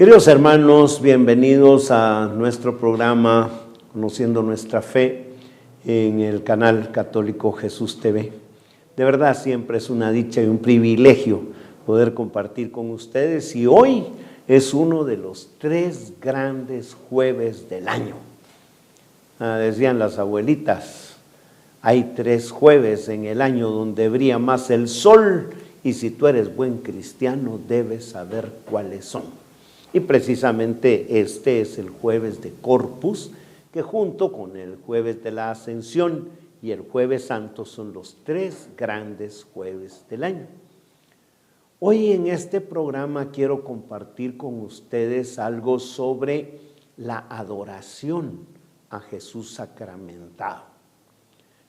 Queridos hermanos, bienvenidos a nuestro programa Conociendo Nuestra Fe en el canal católico Jesús TV. De verdad siempre es una dicha y un privilegio poder compartir con ustedes, y hoy es uno de los 3 grandes jueves del año. Decían las abuelitas, hay 3 jueves en el año donde brilla más el sol, y si tú eres buen cristiano debes saber cuáles son. Y precisamente este es el jueves de Corpus, que junto con el jueves de la Ascensión y el jueves santo son los 3 grandes jueves del año. Hoy en este programa quiero compartir con ustedes algo sobre la adoración a Jesús sacramentado.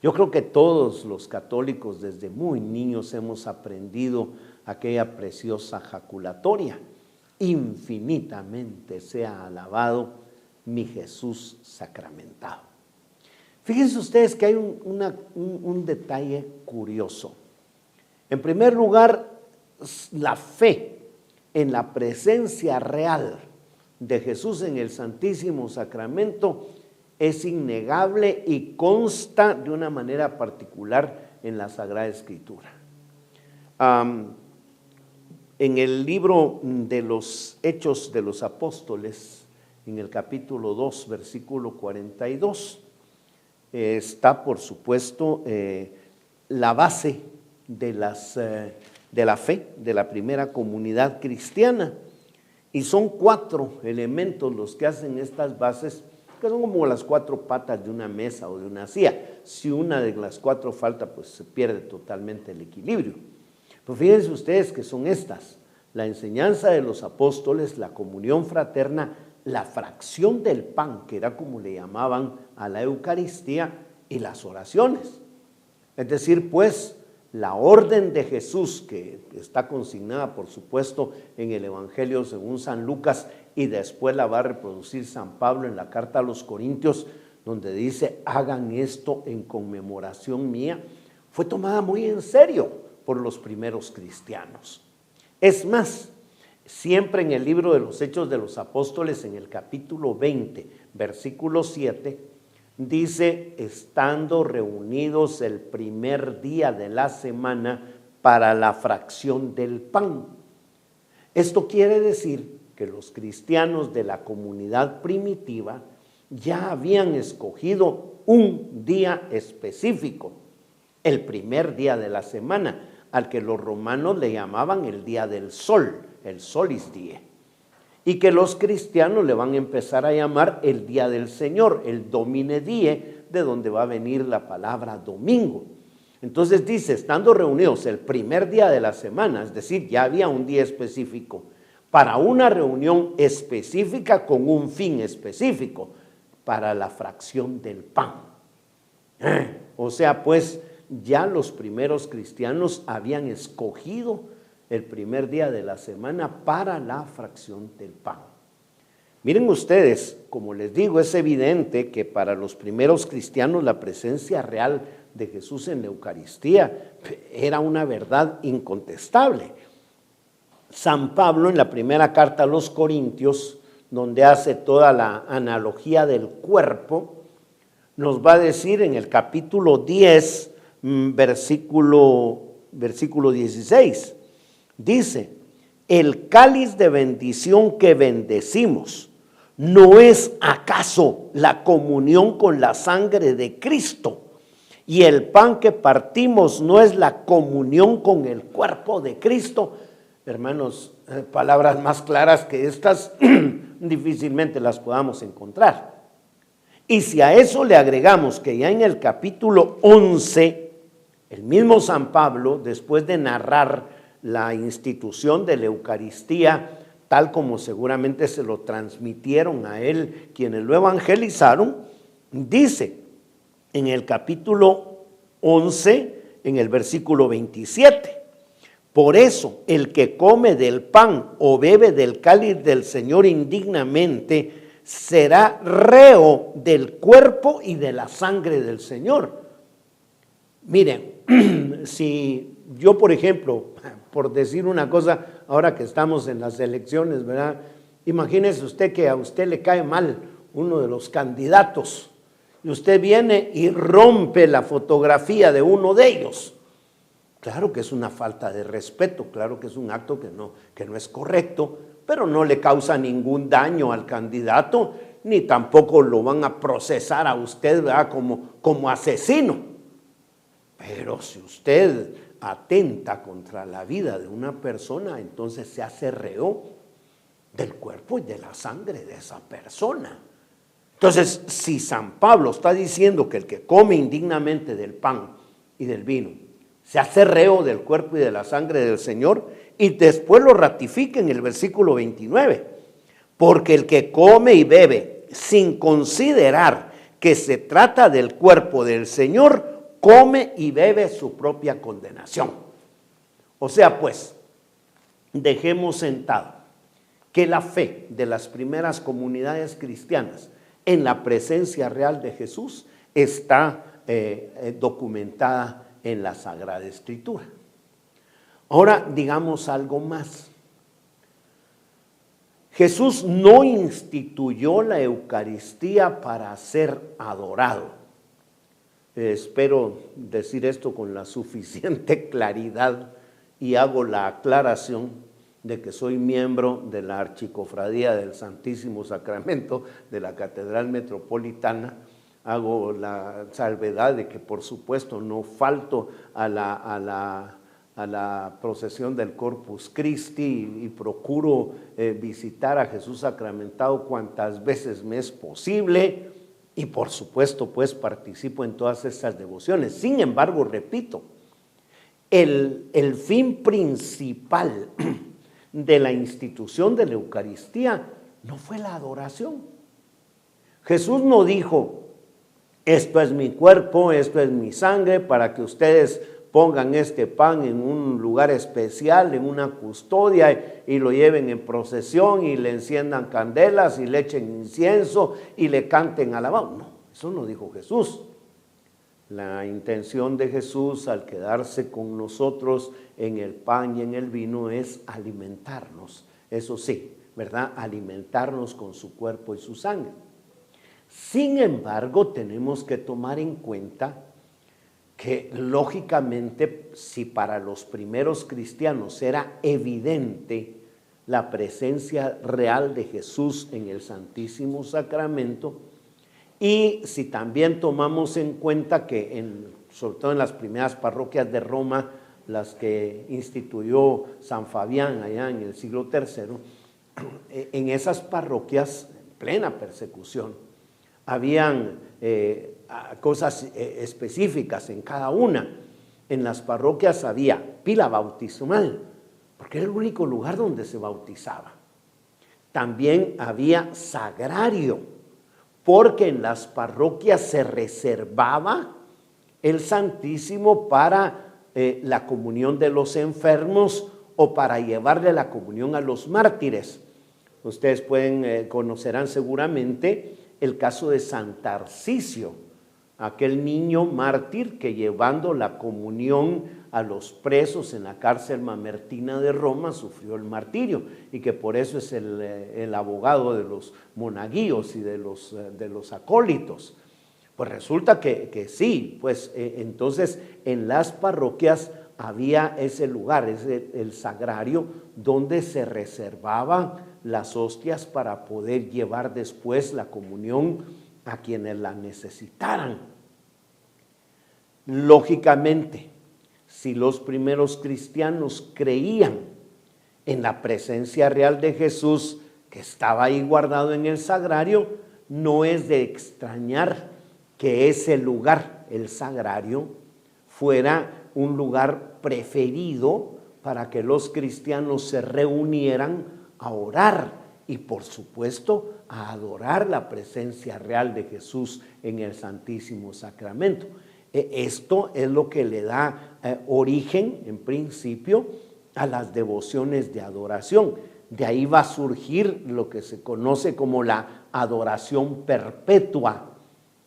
Yo creo que todos los católicos desde muy niños hemos aprendido aquella preciosa jaculatoria: infinitamente sea alabado mi Jesús sacramentado. Fíjense ustedes que hay un detalle curioso. En primer lugar, la fe en la presencia real de Jesús en el Santísimo Sacramento es innegable y consta de una manera particular en la Sagrada Escritura. En el libro de los Hechos de los Apóstoles, en el capítulo 2, versículo 42, está por supuesto la base de la fe de la primera comunidad cristiana, y son 4 elementos los que hacen estas bases, que son como las 4 patas de una mesa o de una silla. Si una de las 4 falta, pues se pierde totalmente el equilibrio. Pero fíjense ustedes que son estas: la enseñanza de los apóstoles, la comunión fraterna, la fracción del pan, que era como le llamaban a la Eucaristía, y las oraciones. Es decir, pues, la orden de Jesús, que está consignada, por supuesto, en el Evangelio según San Lucas, y después la va a reproducir San Pablo en la carta a los Corintios, donde dice: hagan esto en conmemoración mía, fue tomada muy en serio por los primeros cristianos. Es más, siempre en el libro de los Hechos de los Apóstoles, en el capítulo 20, versículo 7, dice: estando reunidos el primer día de la semana para la fracción del pan. Esto quiere decir que los cristianos de la comunidad primitiva ya habían escogido un día específico, el primer día de la semana, al que los romanos le llamaban el día del sol, el solis die, y que los cristianos le van a empezar a llamar el día del Señor, el domine die, de donde va a venir la palabra domingo. Entonces dice: estando reunidos el primer día de la semana, es decir, ya había un día específico para una reunión específica con un fin específico, para la fracción del pan. O sea, pues, ya los primeros cristianos habían escogido el primer día de la semana para la fracción del pan. Miren ustedes, como les digo, es evidente que para los primeros cristianos la presencia real de Jesús en la Eucaristía era una verdad incontestable. San Pablo, en la primera carta a los Corintios, donde hace toda la analogía del cuerpo, nos va a decir en el capítulo 10, versículo 16, dice: el cáliz de bendición que bendecimos, ¿no es acaso la comunión con la sangre de Cristo? Y el pan que partimos, ¿no es la comunión con el cuerpo de Cristo? Hermanos, palabras más claras que estas difícilmente las podamos encontrar. Y si a eso le agregamos que ya en el capítulo 11, el mismo San Pablo, después de narrar la institución de la Eucaristía, tal como seguramente se lo transmitieron a él quienes lo evangelizaron, dice en el capítulo 11, en el versículo 27, por eso el que come del pan o bebe del cáliz del Señor indignamente será reo del cuerpo y de la sangre del Señor. Miren, si yo, por ejemplo, por decir una cosa, ahora que estamos en las elecciones, ¿verdad? Imagínese usted que a usted le cae mal uno de los candidatos y usted viene y rompe la fotografía de uno de ellos. Claro que es una falta de respeto, claro que es un acto que no es correcto, pero no le causa ningún daño al candidato, ni tampoco lo van a procesar a usted, ¿verdad?, como asesino. Pero si usted atenta contra la vida de una persona, entonces se hace reo del cuerpo y de la sangre de esa persona. Entonces, si San Pablo está diciendo que el que come indignamente del pan y del vino se hace reo del cuerpo y de la sangre del Señor, y después lo ratifica en el versículo 29, porque el que come y bebe sin considerar que se trata del cuerpo del Señor, come y bebe su propia condenación. O sea, pues, dejemos sentado que la fe de las primeras comunidades cristianas en la presencia real de Jesús está documentada en la Sagrada Escritura. Ahora digamos algo más. Jesús no instituyó la Eucaristía para ser adorado. Espero decir esto con la suficiente claridad y hago la aclaración de que soy miembro de la Archicofradía del Santísimo Sacramento de la Catedral Metropolitana. Hago la salvedad de que por supuesto no falto a la procesión del Corpus Christi y procuro visitar a Jesús sacramentado cuantas veces me es posible y por supuesto pues participo en todas estas devociones. Sin embargo, repito, el fin principal de la institución de la Eucaristía no fue la adoración. Jesús no dijo: esto es mi cuerpo, esto es mi sangre, para que ustedes pongan este pan en un lugar especial, en una custodia, y lo lleven en procesión, y le enciendan candelas, y le echen incienso, y le canten alabanza. No, eso no dijo Jesús. La intención de Jesús al quedarse con nosotros en el pan y en el vino es alimentarnos, eso sí, ¿verdad? Alimentarnos con su cuerpo y su sangre. Sin embargo, tenemos que tomar en cuenta que lógicamente, si para los primeros cristianos era evidente la presencia real de Jesús en el Santísimo Sacramento, y si también tomamos en cuenta que sobre todo en las primeras parroquias de Roma, las que instituyó San Fabián allá en el siglo III, en esas parroquias, en plena persecución, habían cosas específicas en cada una. En las parroquias había pila bautismal, porque era el único lugar donde se bautizaba. También había sagrario, porque en las parroquias se reservaba el Santísimo para la comunión de los enfermos o para llevarle la comunión a los mártires. Ustedes conocerán seguramente el caso de San Tarcisio, aquel niño mártir que llevando la comunión a los presos en la cárcel mamertina de Roma sufrió el martirio, y que por eso es el abogado de los monaguillos y de los acólitos. Pues resulta que sí, pues entonces en las parroquias había ese lugar, el sagrario, donde se reservaban las hostias para poder llevar después la comunión a quienes la necesitaran. Lógicamente, si los primeros cristianos creían en la presencia real de Jesús que estaba ahí guardado en el sagrario, no es de extrañar que ese lugar, el sagrario, fuera un lugar preferido para que los cristianos se reunieran a orar y por supuesto a adorar la presencia real de Jesús en el Santísimo Sacramento. Esto es lo que le da origen, en principio, a las devociones de adoración. De ahí va a surgir lo que se conoce como la adoración perpetua.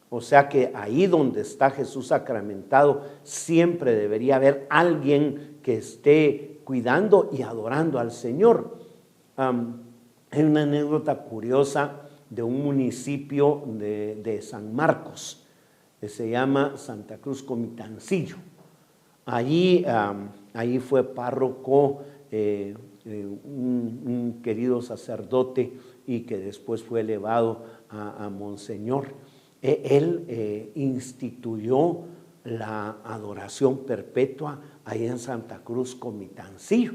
O sea que ahí donde está Jesús sacramentado siempre debería haber alguien que esté cuidando y adorando al Señor. Hay una anécdota curiosa de un municipio de San Marcos, que se llama Santa Cruz Comitancillo. Allí fue párroco un querido sacerdote y que después fue elevado a monseñor. Él instituyó la adoración perpetua ahí en Santa Cruz Comitancillo.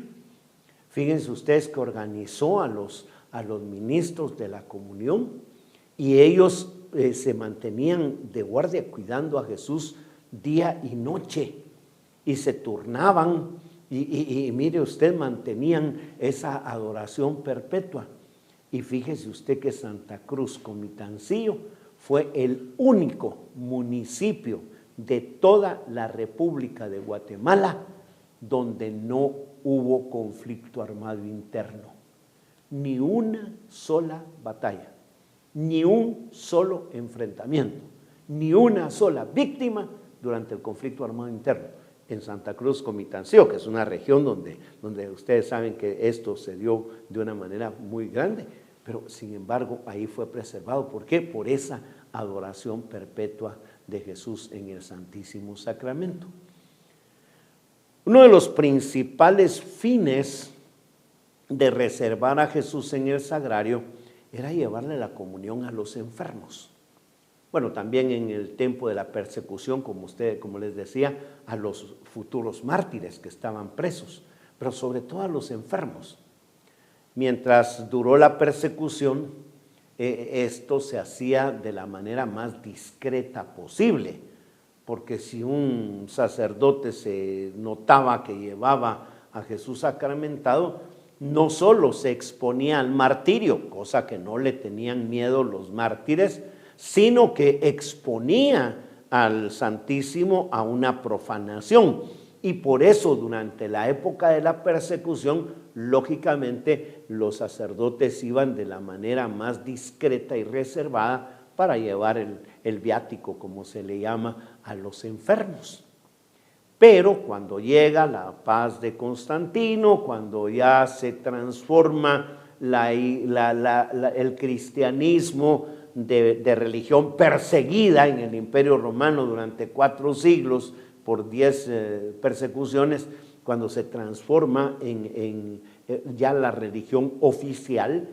Fíjense ustedes que organizó a los ministros de la comunión y ellos se mantenían de guardia cuidando a Jesús día y noche y se turnaban y mire usted, mantenían esa adoración perpetua. Y fíjese usted que Santa Cruz Comitancillo fue el único municipio de toda la República de Guatemala donde no hubo conflicto armado interno. Ni una sola batalla, ni un solo enfrentamiento, ni una sola víctima durante el conflicto armado interno en Santa Cruz Comitancillo, que es una región donde ustedes saben que esto se dio de una manera muy grande, pero sin embargo ahí fue preservado. ¿Por qué? Por esa adoración perpetua de Jesús en el Santísimo Sacramento. Uno de los principales fines de reservar a Jesús en el sagrario era llevarle la comunión a los enfermos. Bueno, también en el tiempo de la persecución, como les decía, a los futuros mártires que estaban presos, pero sobre todo a los enfermos. Mientras duró la persecución, esto se hacía de la manera más discreta posible, porque si un sacerdote se notaba que llevaba a Jesús sacramentado, no solo se exponía al martirio, cosa que no le tenían miedo los mártires, sino que exponía al Santísimo a una profanación. Y por eso durante la época de la persecución, lógicamente los sacerdotes iban de la manera más discreta y reservada para llevar el viático, como se le llama, a los enfermos. Pero cuando llega la paz de Constantino, cuando ya se transforma el cristianismo de religión perseguida en el Imperio Romano durante 4 siglos por 10 persecuciones, cuando se transforma en ya la religión oficial,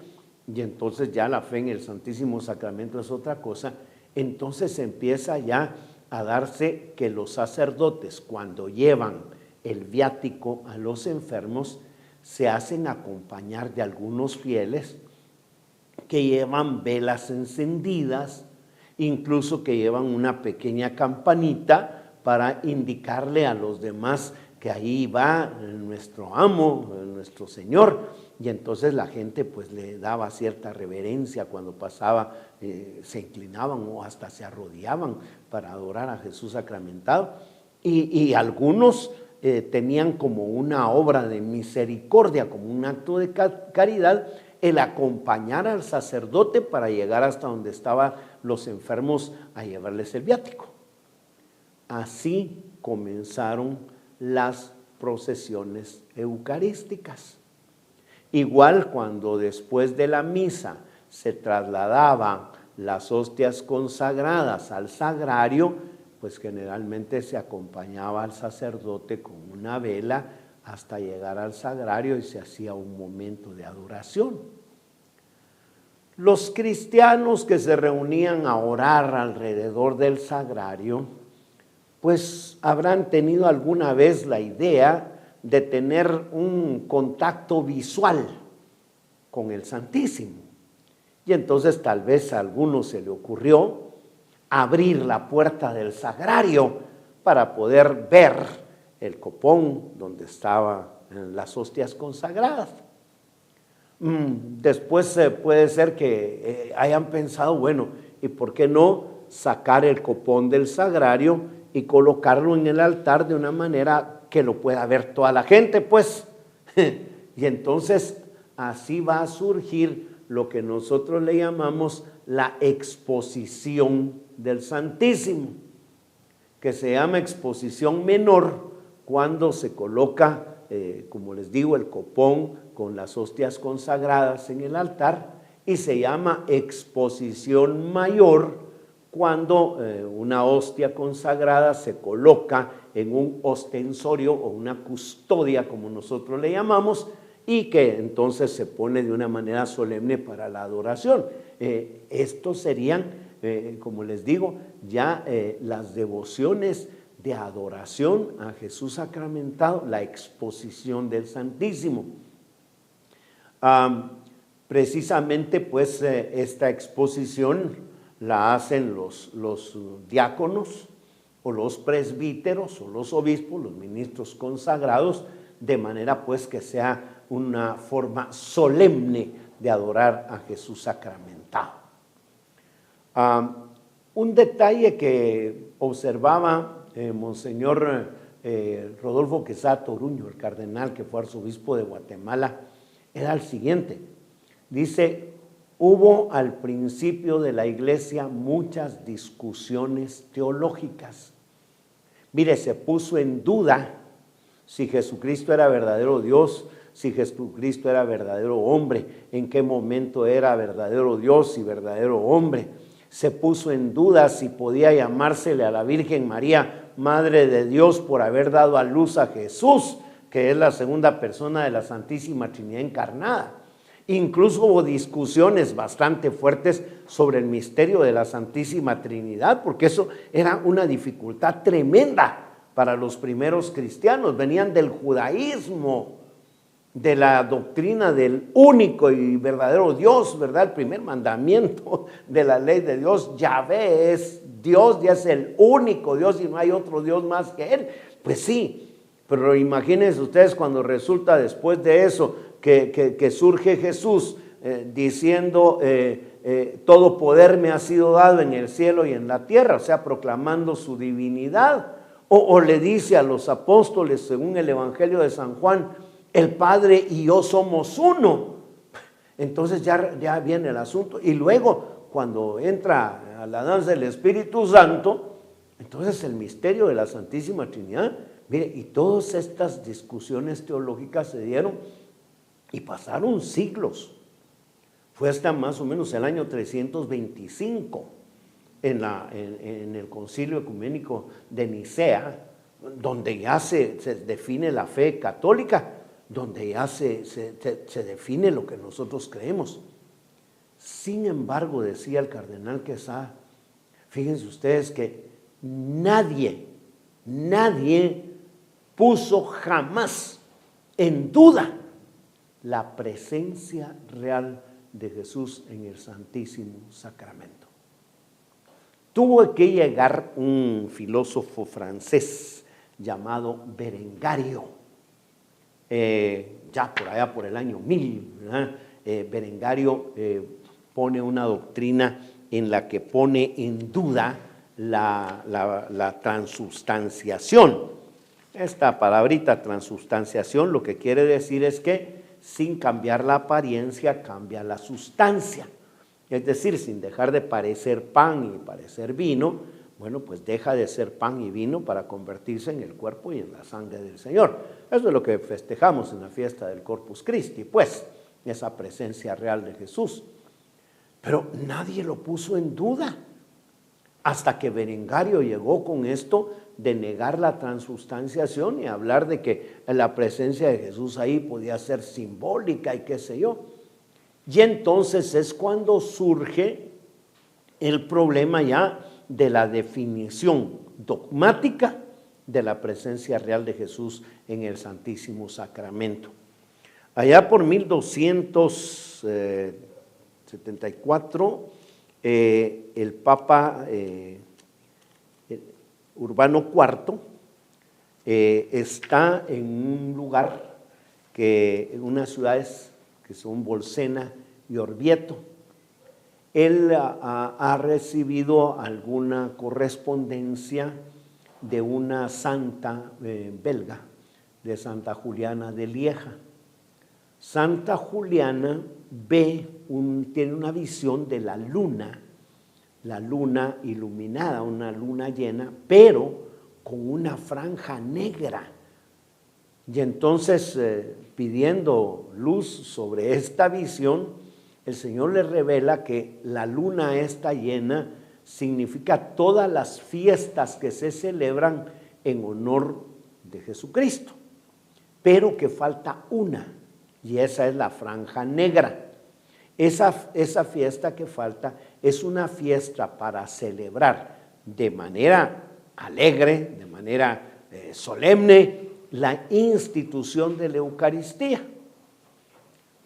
y entonces ya la fe en el Santísimo Sacramento es otra cosa, entonces empieza ya a darse que los sacerdotes, cuando llevan el viático a los enfermos, se hacen acompañar de algunos fieles que llevan velas encendidas, incluso que llevan una pequeña campanita para indicarle a los demás que ahí va nuestro amo, nuestro Señor. Y entonces la gente pues le daba cierta reverencia cuando pasaba, se inclinaban o hasta se arrodillaban para adorar a Jesús sacramentado. Y algunos tenían como una obra de misericordia, como un acto de caridad, el acompañar al sacerdote para llegar hasta donde estaban los enfermos a llevarles el viático. Así comenzaron las procesiones eucarísticas. Igual cuando después de la misa se trasladaban las hostias consagradas al sagrario, pues generalmente se acompañaba al sacerdote con una vela hasta llegar al sagrario y se hacía un momento de adoración. Los cristianos que se reunían a orar alrededor del sagrario, pues habrán tenido alguna vez la idea de tener un contacto visual con el Santísimo. Y entonces tal vez a alguno se le ocurrió abrir la puerta del sagrario para poder ver el copón donde estaban las hostias consagradas. Después puede ser que hayan pensado, bueno, ¿y por qué no sacar el copón del sagrario y colocarlo en el altar de una manera que lo pueda ver toda la gente, pues? Y entonces así va a surgir lo que nosotros le llamamos la exposición del Santísimo, que se llama exposición menor cuando se coloca, como les digo, el copón con las hostias consagradas en el altar, y se llama exposición mayor cuando una hostia consagrada se coloca en un ostensorio o una custodia, como nosotros le llamamos, y que entonces se pone de una manera solemne para la adoración. Estos serían, como les digo, ya las devociones de adoración a Jesús sacramentado, la exposición del Santísimo. Precisamente pues esta exposición la hacen los diáconos o los presbíteros o los obispos, los ministros consagrados, de manera pues que sea una forma solemne de adorar a Jesús sacramentado. Un detalle que observaba Monseñor Rodolfo Quesada Toruño, el cardenal que fue arzobispo de Guatemala, era el siguiente. Dice: hubo al principio de la iglesia muchas discusiones teológicas. Mire, se puso en duda si Jesucristo era verdadero Dios, si Jesucristo era verdadero hombre, en qué momento era verdadero Dios y verdadero hombre. Se puso en duda si podía llamársele a la Virgen María Madre de Dios por haber dado a luz a Jesús, que es la segunda persona de la Santísima Trinidad encarnada. Incluso hubo discusiones bastante fuertes sobre el misterio de la Santísima Trinidad, porque eso era una dificultad tremenda para los primeros cristianos. Venían del judaísmo, de la doctrina del único y verdadero Dios, ¿verdad? El primer mandamiento de la ley de Dios: Yahvé es Dios, ya es el único Dios y no hay otro Dios más que Él. Pues sí, pero imagínense ustedes cuando resulta después de eso que surge Jesús diciendo todo poder me ha sido dado en el cielo y en la tierra, o sea, proclamando su divinidad, o le dice a los apóstoles, según el Evangelio de San Juan, el Padre y yo somos uno. Entonces ya viene el asunto, y luego cuando entra a la danza del Espíritu Santo, entonces el misterio de la Santísima Trinidad. Mire, y todas estas discusiones teológicas se dieron y pasaron siglos. Fue hasta más o menos el año 325 en el Concilio Ecuménico de Nicea, donde ya se define la fe católica, donde ya se define lo que nosotros creemos. Sin embargo, decía el cardenal Quesada, fíjense ustedes que nadie puso jamás en duda la presencia real de Jesús en el Santísimo Sacramento. Tuvo que llegar un filósofo francés llamado Berengario, ya por allá por el año 1000, ¿verdad? Berengario pone una doctrina en la que pone en duda la transubstanciación. Esta palabrita transubstanciación lo que quiere decir es que sin cambiar la apariencia cambia la sustancia. Es decir, sin dejar de parecer pan y parecer vino, bueno, pues deja de ser pan y vino para convertirse en el cuerpo y en la sangre del Señor. Eso es lo que festejamos en la fiesta del Corpus Christi, pues, esa presencia real de Jesús. Pero nadie lo puso en duda, hasta que Berengario llegó con esto de negar la transubstanciación y hablar de que la presencia de Jesús ahí podía ser simbólica y qué sé yo. Y entonces es cuando surge el problema ya de la definición dogmática de la presencia real de Jesús en el Santísimo Sacramento. Allá por 1274, el Papa Urbano IV está en un lugar, en unas ciudades que son Bolsena y Orvieto. Él ha recibido alguna correspondencia de una santa belga, de Santa Juliana de Lieja. Santa Juliana tiene una visión de la luna iluminada, una luna llena, pero con una franja negra. Y entonces, pidiendo luz sobre esta visión, el Señor le revela que la luna esta llena significa todas las fiestas que se celebran en honor de Jesucristo, pero que falta una, y esa es la franja negra. Esa fiesta que falta es una fiesta para celebrar de manera alegre, de manera solemne, la institución de la Eucaristía.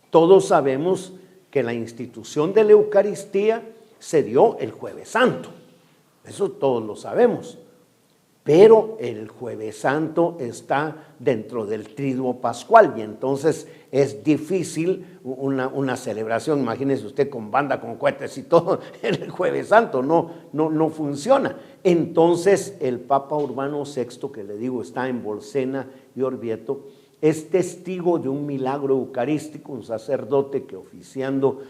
Todos sabemos que la institución de la Eucaristía se dio el Jueves Santo, eso todos lo sabemos, pero el Jueves Santo está dentro del triduo pascual y entonces es difícil una celebración, imagínese usted con banda, con cohetes y todo, el Jueves Santo no funciona. Entonces el Papa Urbano VI, que le digo está en Bolsena y Orvieto, es testigo de un milagro eucarístico, un sacerdote que oficiando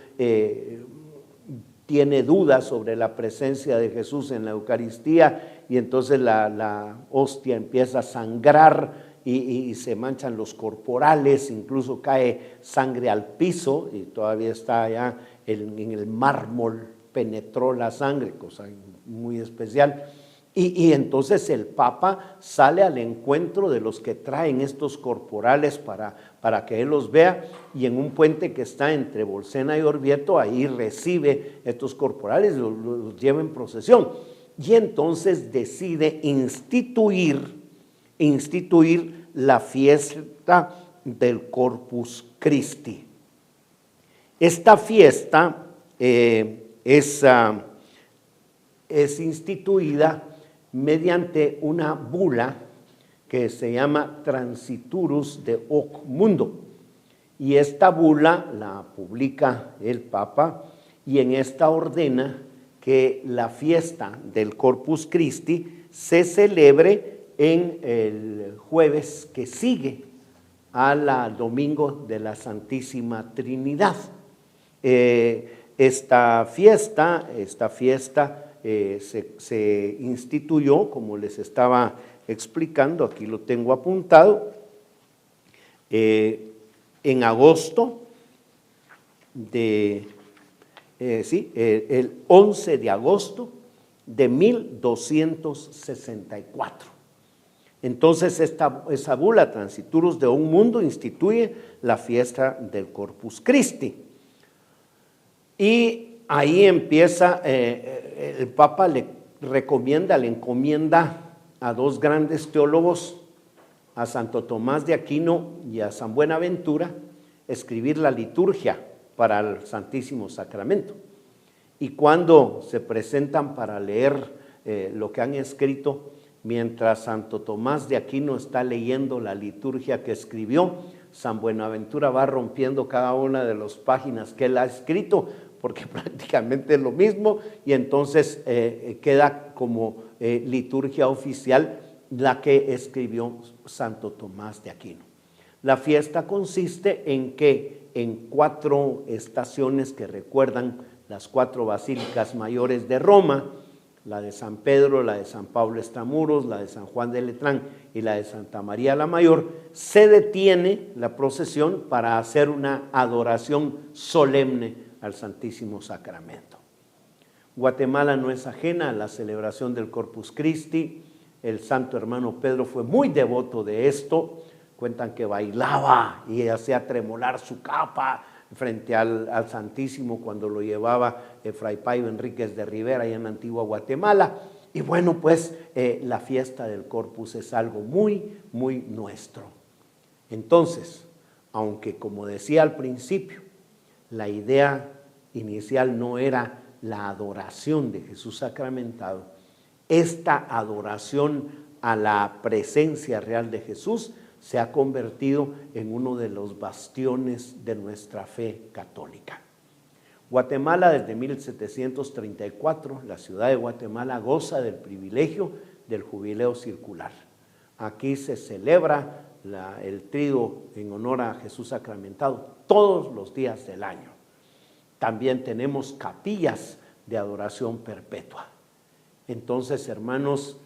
tiene dudas sobre la presencia de Jesús en la Eucaristía y entonces la hostia empieza a sangrar y se manchan los corporales, incluso cae sangre al piso y todavía está allá en el mármol, penetró la sangre, cosa muy especial. Y entonces el Papa sale al encuentro de los que traen estos corporales para que él los vea, y en un puente que está entre Bolsena y Orvieto, ahí recibe estos corporales, los lleva en procesión. Y entonces decide instituir la fiesta del Corpus Christi. Esta fiesta es instituida mediante una bula que se llama Transiturus de Hoc Mundo, y esta bula la publica el Papa, y en esta ordena que la fiesta del Corpus Christi se celebre en el jueves que sigue al domingo de la Santísima Trinidad. Esta fiesta se instituyó, como les estaba explicando, aquí lo tengo apuntado, en agosto el 11 de agosto de 1264. Entonces esa bula Transiturus de un Mundo instituye la fiesta del Corpus Christi. Y ahí empieza, el Papa le encomienda a dos grandes teólogos, a Santo Tomás de Aquino y a San Buenaventura, escribir la liturgia para el Santísimo Sacramento. Y cuando se presentan para leer lo que han escrito, mientras Santo Tomás de Aquino está leyendo la liturgia que escribió, San Buenaventura va rompiendo cada una de las páginas que él ha escrito, porque prácticamente es lo mismo, y entonces queda como liturgia oficial la que escribió Santo Tomás de Aquino. La fiesta consiste en que en 4 estaciones que recuerdan las 4 basílicas mayores de Roma, la de San Pedro, la de San Pablo Extramuros, la de San Juan de Letrán y la de Santa María la Mayor, se detiene la procesión para hacer una adoración solemne al Santísimo Sacramento. Guatemala no es ajena a la celebración del Corpus Christi. El santo hermano Pedro fue muy devoto de esto. Cuentan que bailaba y hacía tremolar su capa frente al Santísimo cuando lo llevaba Fray Payo Enríquez de Rivera allá en Antigua Guatemala. Y bueno, pues la fiesta del Corpus es algo muy, muy nuestro. Entonces, aunque como decía al principio, la idea inicial no era la adoración de Jesús sacramentado, esta adoración a la presencia real de Jesús se ha convertido en uno de los bastiones de nuestra fe católica. Guatemala, desde 1734, la ciudad de Guatemala goza del privilegio del jubileo circular. Aquí se celebra el triduo en honor a Jesús sacramentado todos los días del año. También tenemos capillas de adoración perpetua. Entonces, hermanos,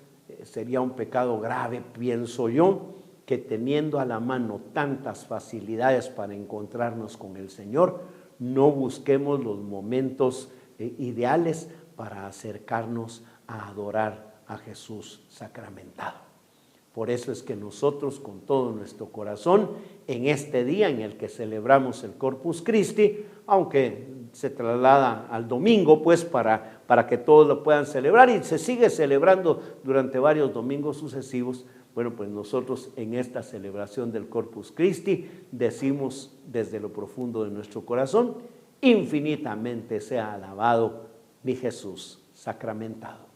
sería un pecado grave, pienso yo, que teniendo a la mano tantas facilidades para encontrarnos con el Señor, no busquemos los momentos ideales para acercarnos a adorar a Jesús sacramentado. Por eso es que nosotros con todo nuestro corazón, en este día en el que celebramos el Corpus Christi, aunque se traslada al domingo, pues para que todos lo puedan celebrar y se sigue celebrando durante varios domingos sucesivos, bueno, pues nosotros en esta celebración del Corpus Christi decimos desde lo profundo de nuestro corazón, infinitamente sea alabado mi Jesús sacramentado.